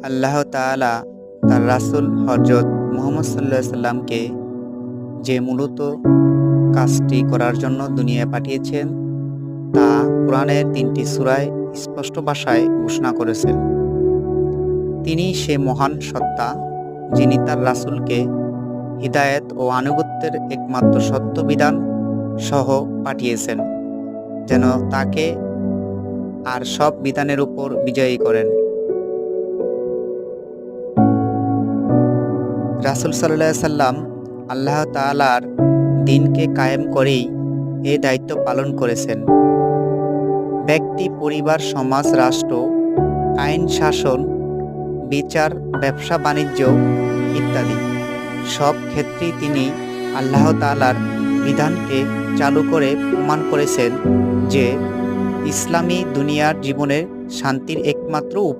আল্লাহ তাআলা তার রাসূল হযরত মুহাম্মদ সাল্লাল্লাহু আলাইহি সাল্লামকে যে মূলত কাজটি করার জন্য দুনিয়ায় পাঠিয়েছেন তা কোরআনের ৩টি সূরায় স্পষ্ট ভাষায় ঘোষণা করেছেন। তিনি সে মহান সত্তা যিনি তার রাসূলকে হিদায়াত ও আনুগত্যের একমাত্র সত্য বিধান সহ পাঠিয়েছেন, যেন তাকে আর সব বিধানের উপর বিজয়ী করেন। রাসূল সাল্লাল্লাহু আলাইহি সাল্লাম আল্লাহ তাআলার দ্বীনকে কায়েম করেই এ দায়িত্ব পালন করেছেন। ব্যক্তি, পরিবার, সমাজ, রাষ্ট্র, আইন শাসন, বিচার, ব্যবসা-বাণিজ্য ইত্যাদি সব ক্ষেত্রেই তিনি আল্লাহ তাআলার বিধানকে চালু করে প্রমাণ করেছেন যে ইসলামই দুনিয়ার জীবনের শান্তির একমাত্র উপায়।